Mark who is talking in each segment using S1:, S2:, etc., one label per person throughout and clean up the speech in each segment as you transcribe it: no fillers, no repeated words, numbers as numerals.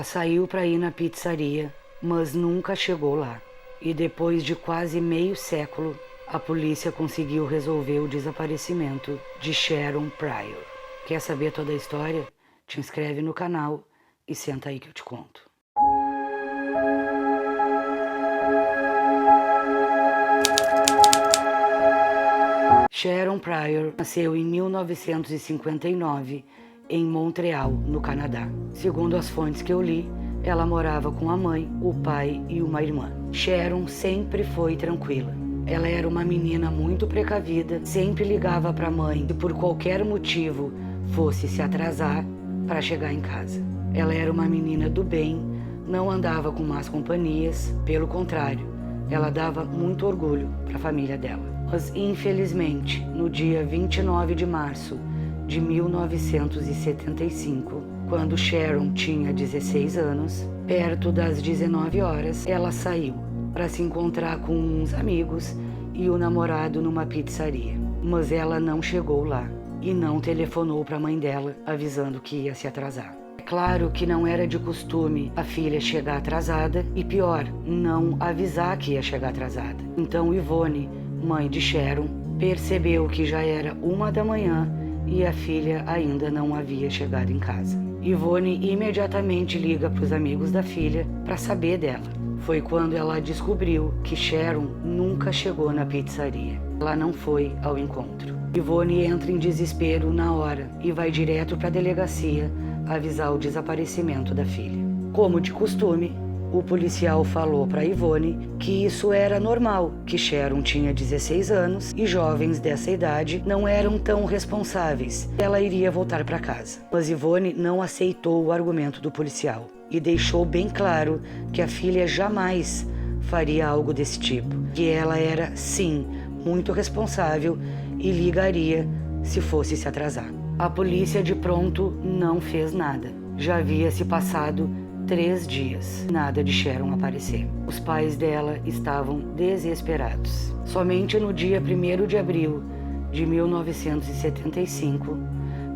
S1: saiu para ir na pizzaria, mas nunca chegou lá. E depois de quase meio século, a polícia conseguiu resolver o desaparecimento de Sharon Pryor. Quer saber toda a história? Te inscreve no canal e senta aí que eu te conto. Sharon Pryor nasceu em 1959 em Montreal, no Canadá. Segundo as fontes que eu li, ela morava com a mãe, o pai e uma irmã. Sharon sempre foi tranquila. Ela era uma menina muito precavida, sempre ligava para a mãe se por qualquer motivo fosse se atrasar para chegar em casa. Ela era uma menina do bem, não andava com más companhias, pelo contrário, ela dava muito orgulho para a família dela. Mas, infelizmente, no dia 29 de março de 1975, quando Sharon tinha 16 anos, perto das 19 horas, ela saiu para se encontrar com uns amigos e o namorado numa pizzaria. Mas ela não chegou lá e não telefonou para a mãe dela avisando que ia se atrasar. É claro que não era de costume a filha chegar atrasada e, pior, não avisar que ia chegar atrasada. Então Yvonne, mãe de Sharon, percebeu que já era 1 da manhã e a filha ainda não havia chegado em casa. Yvonne imediatamente liga para os amigos da filha para saber dela. Foi quando ela descobriu que Sharon nunca chegou na pizzaria. Ela não foi ao encontro. Yvonne entra em desespero na hora e vai direto para a delegacia avisar o desaparecimento da filha. Como de costume, o policial falou para Yvonne que isso era normal, que Sharon tinha 16 anos e jovens dessa idade não eram tão responsáveis. Ela iria voltar para casa. Mas Yvonne não aceitou o argumento do policial e deixou bem claro que a filha jamais faria algo desse tipo, que ela era, sim, muito responsável e ligaria se fosse se atrasar. A polícia de pronto não fez nada. Já havia se passado 3 dias, nada de Sharon aparecer. Os pais dela estavam desesperados. Somente no dia 1º de abril de 1975,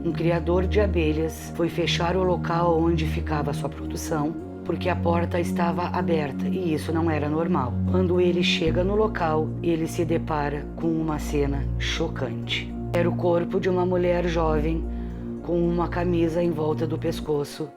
S1: um criador de abelhas foi fechar o local onde ficava sua produção, porque a porta estava aberta e isso não era normal. Quando ele chega no local, ele se depara com uma cena chocante. Era o corpo de uma mulher jovem com uma camisa em volta do pescoço,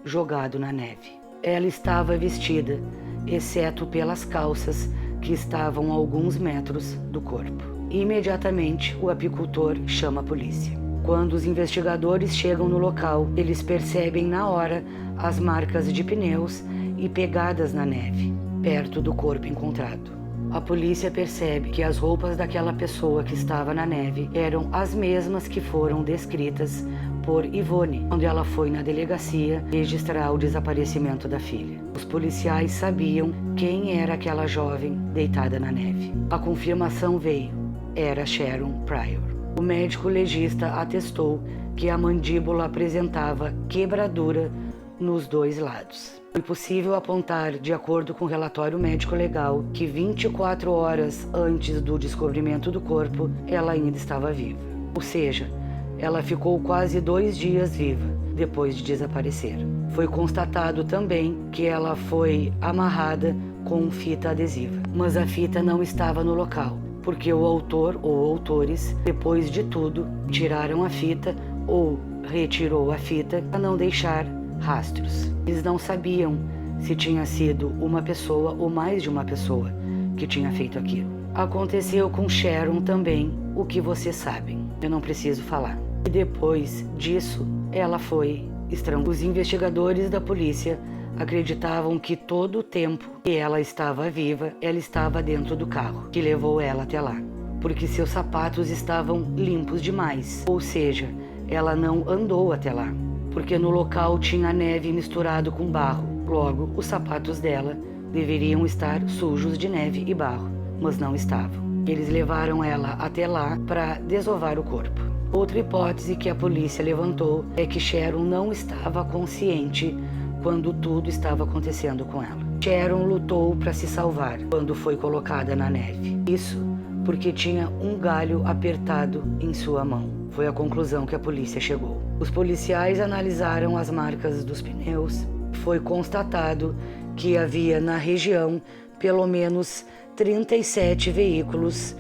S1: jogado na neve. Ela estava vestida, exceto pelas calças que estavam a alguns metros do corpo. Imediatamente, o apicultor chama a polícia. Quando os investigadores chegam no local, eles percebem na hora as marcas de pneus e pegadas na neve, perto do corpo encontrado. A polícia percebe que as roupas daquela pessoa que estava na neve eram as mesmas que foram descritas por Yvonne quando ela foi na delegacia registrar o desaparecimento da filha. Os policiais sabiam quem era aquela jovem deitada na neve. A confirmação veio. Era Sharon Pryor. O médico legista atestou que a mandíbula apresentava quebradura nos 2 lados. Foi possível apontar, de acordo com o relatório médico legal, que 24 horas antes do descobrimento do corpo, ela ainda estava viva. Ou seja, ela ficou quase 2 dias viva depois de desaparecer. Foi constatado também que ela foi amarrada com fita adesiva, mas a fita não estava no local, porque o autor ou autores, depois de tudo, tiraram a fita ou retirou a fita para não deixar rastros. Eles não sabiam se tinha sido uma pessoa ou mais de uma pessoa que tinha feito aquilo. Aconteceu com Sharon também o que vocês sabem, eu não preciso falar. E depois disso, ela foi estrangulada. Os investigadores da polícia acreditavam que todo o tempo que ela estava viva, ela estava dentro do carro que levou ela até lá, porque seus sapatos estavam limpos demais, ou seja, ela não andou até lá, porque no local tinha neve misturado com barro. Logo, os sapatos dela deveriam estar sujos de neve e barro, mas não estavam. Eles levaram ela até lá para desovar o corpo. Outra hipótese que a polícia levantou é que Sharon não estava consciente quando tudo estava acontecendo com ela. Sharon lutou para se salvar quando foi colocada na neve. Isso porque tinha um galho apertado em sua mão. Foi a conclusão que a polícia chegou. Os policiais analisaram as marcas dos pneus Foi constatado que havia na região pelo menos 37 veículos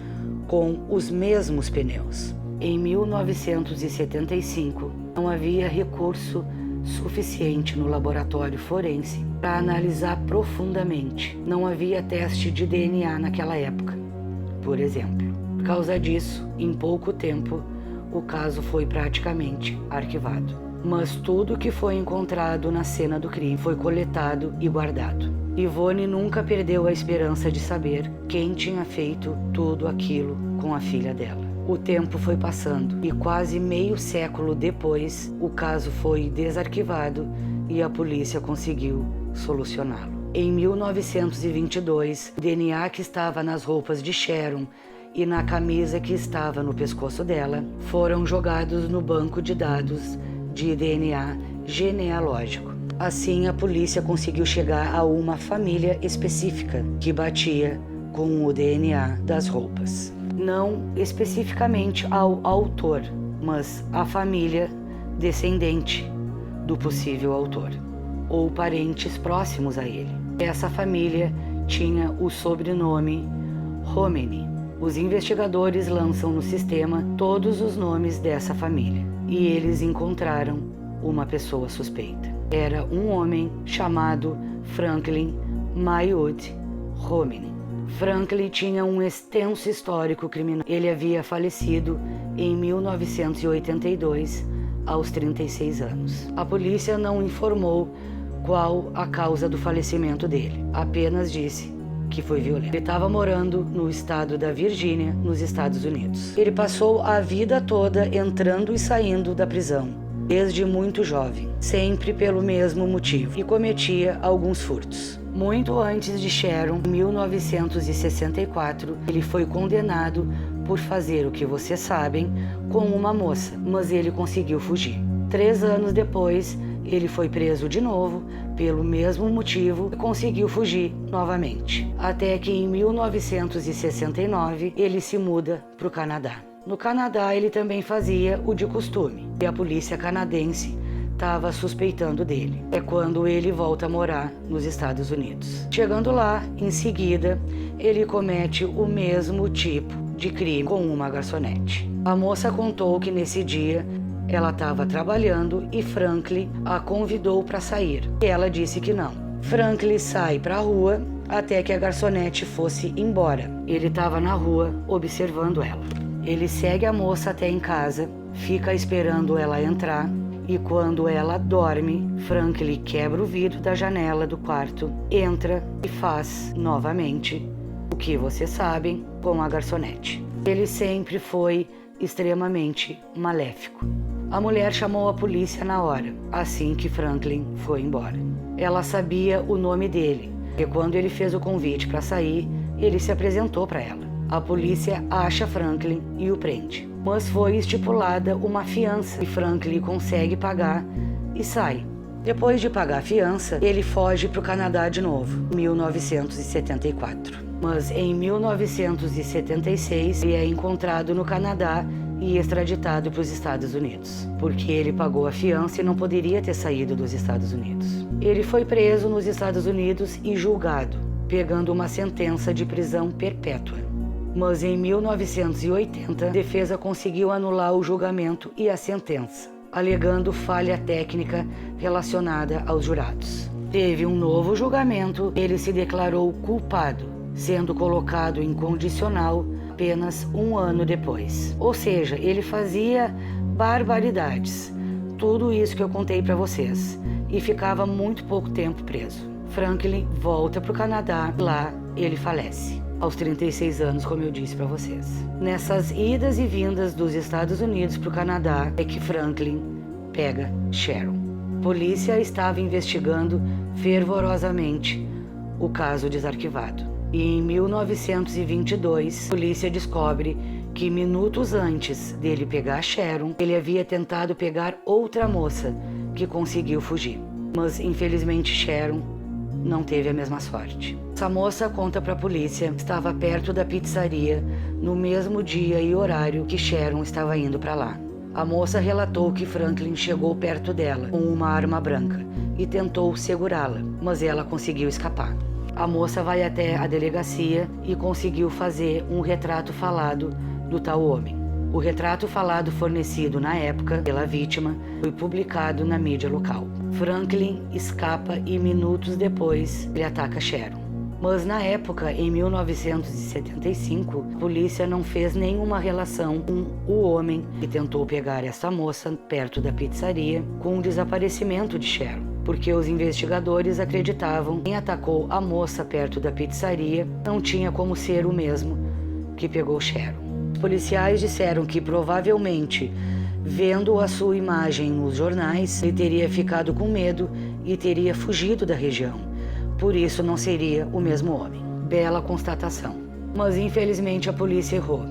S1: com os mesmos pneus. Em 1975, não havia recurso suficiente no laboratório forense para analisar profundamente. Não havia teste de DNA naquela época, por exemplo. Por causa disso, em pouco tempo, o caso foi praticamente arquivado. Mas tudo que foi encontrado na cena do crime foi coletado e guardado. Ivone nunca perdeu a esperança de saber quem tinha feito tudo aquilo com a filha dela. O tempo foi passando e quase meio século depois, o caso foi desarquivado e a polícia conseguiu solucioná-lo. Em 1922, o DNA que estava nas roupas de Sharon e na camisa que estava no pescoço dela foram jogados no banco de dados de DNA genealógico. Assim, a polícia conseguiu chegar a uma família específica que batia com o DNA das roupas. Não especificamente ao autor, mas à família descendente do possível autor, ou parentes próximos a ele. Essa família tinha o sobrenome Romani. Os investigadores lançam no sistema todos os nomes dessa família e eles encontraram uma pessoa suspeita. Era um homem chamado Franklin Maywood Romani. Franklin tinha um extenso histórico criminal. Ele havia falecido em 1982, aos 36 anos. A polícia não informou qual a causa do falecimento dele, apenas disse que foi violento. Ele estava morando no estado da Virgínia, nos Estados Unidos. Ele passou a vida toda entrando e saindo da prisão, desde muito jovem, sempre pelo mesmo motivo, e cometia alguns furtos. Muito antes de Sharon, em 1964, ele foi condenado por fazer o que vocês sabem com uma moça, mas ele conseguiu fugir. 3 anos depois, ele foi preso de novo pelo mesmo motivo e conseguiu fugir novamente. Até que em 1969 ele se muda para o Canadá. No Canadá ele também fazia o de costume e a polícia canadense estava suspeitando dele. É quando ele volta a morar nos Estados Unidos. Chegando lá, em seguida, ele comete o mesmo tipo de crime com uma garçonete. A moça contou que nesse dia ela estava trabalhando e Franklin a convidou para sair. E ela disse que não. Franklin sai para a rua até que a garçonete fosse embora. Ele estava na rua observando ela. Ele segue a moça até em casa, fica esperando ela entrar e quando ela dorme, Franklin quebra o vidro da janela do quarto, entra e faz novamente o que vocês sabem com a garçonete. Ele sempre foi extremamente maléfico. A mulher chamou a polícia na hora, assim que Franklin foi embora. Ela sabia o nome dele, e quando ele fez o convite para sair, ele se apresentou para ela. A polícia acha Franklin e o prende. Mas foi estipulada uma fiança e Franklin consegue pagar e sai. Depois de pagar a fiança, ele foge para o Canadá de novo, em 1974. Mas em 1976, ele é encontrado no Canadá e extraditado para os Estados Unidos, porque ele pagou a fiança e não poderia ter saído dos Estados Unidos. Ele foi preso nos Estados Unidos e julgado, pegando uma sentença de prisão perpétua. Mas em 1980, a defesa conseguiu anular o julgamento e a sentença, alegando falha técnica relacionada aos jurados. Teve um novo julgamento, ele se declarou culpado, sendo colocado em condicional apenas 1 ano depois. Ou seja, ele fazia barbaridades, tudo isso que eu contei para vocês, e ficava muito pouco tempo preso. Franklin volta para o Canadá, lá ele falece, aos 36 anos, como eu disse para vocês. Nessas idas e vindas dos Estados Unidos para o Canadá é que Franklin pega Sharon. A polícia estava investigando fervorosamente o caso desarquivado. E em 1922, a polícia descobre que minutos antes dele pegar Sharon, ele havia tentado pegar outra moça que conseguiu fugir. Mas infelizmente Sharon não teve a mesma sorte. Essa moça conta para a polícia que estava perto da pizzaria no mesmo dia e horário que Sharon estava indo para lá. A moça relatou que Franklin chegou perto dela com uma arma branca e tentou segurá-la, mas ela conseguiu escapar. A moça vai até a delegacia e conseguiu fazer um retrato falado do tal homem. O retrato falado fornecido na época pela vítima foi publicado na mídia local. Franklin escapa e minutos depois ele ataca Sharon. Mas na época, em 1975, a polícia não fez nenhuma relação com o homem que tentou pegar essa moça perto da pizzaria com o desaparecimento de Sharon, porque os investigadores acreditavam que quem atacou a moça perto da pizzaria não tinha como ser o mesmo que pegou Sharon. Os policiais disseram que provavelmente, vendo a sua imagem nos jornais, ele teria ficado com medo e teria fugido da região. Por isso não seria o mesmo homem. Bela constatação. Mas infelizmente a polícia errou.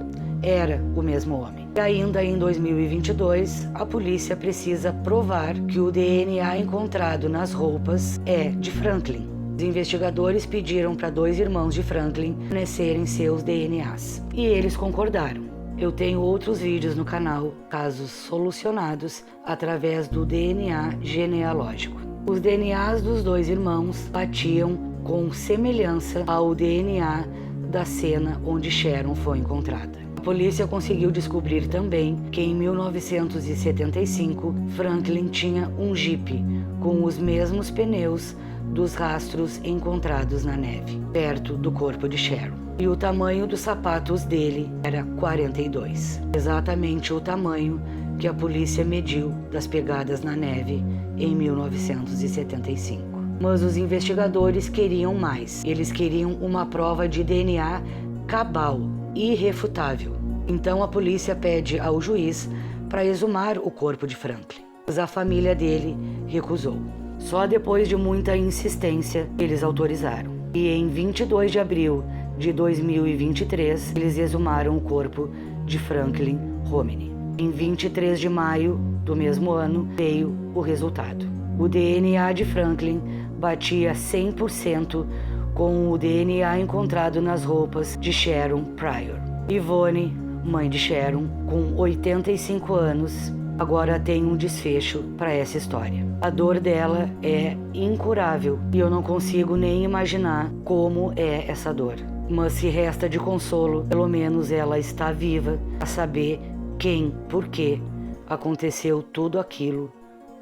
S1: Era o mesmo homem. E ainda em 2022, a polícia precisa provar que o DNA encontrado nas roupas é de Franklin. Os investigadores pediram para 2 irmãos de Franklin fornecerem seus DNAs. E eles concordaram. Eu tenho outros vídeos no canal, casos solucionados através do DNA genealógico. Os DNAs dos 2 irmãos batiam com semelhança ao DNA da cena onde Sharon foi encontrada. A polícia conseguiu descobrir também que em 1975 Franklin tinha um Jeep com os mesmos pneus dos rastros encontrados na neve, perto do corpo de Sharon. E o tamanho dos sapatos dele era 42, exatamente o tamanho que a polícia mediu das pegadas na neve em 1975. Mas os investigadores queriam mais. Eles queriam uma prova de DNA cabal, irrefutável. Então a polícia pede ao juiz para exumar o corpo de Franklin. Mas a família dele recusou. Só depois de muita insistência, eles autorizaram. E em 22 de abril de 2023, eles exumaram o corpo de Franklin Romine. Em 23 de maio do mesmo ano, veio o resultado. O DNA de Franklin batia 100% com o DNA encontrado nas roupas de Sharon Pryor. Yvonne, mãe de Sharon, com 85 anos, agora tem um desfecho para essa história. A dor dela é incurável e eu não consigo nem imaginar como é essa dor. Mas se resta de consolo, pelo menos ela está viva a saber quem, por que aconteceu tudo aquilo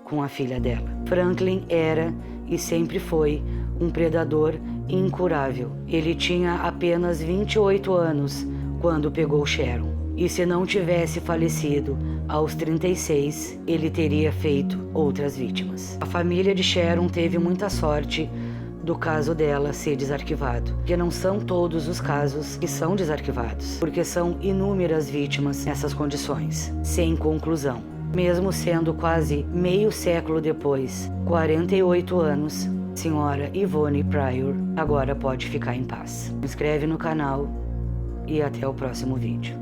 S1: com a filha dela. Franklin era e sempre foi um predador incurável. Ele tinha apenas 28 anos quando pegou Sharon. E se não tivesse falecido aos 36, ele teria feito outras vítimas. A família de Sharon teve muita sorte do caso dela ser desarquivado, porque não são todos os casos que são desarquivados, porque são inúmeras vítimas nessas condições, sem conclusão. Mesmo sendo quase meio século depois, 48 anos, senhora Yvonne Pryor agora pode ficar em paz. Se inscreve no canal e até o próximo vídeo.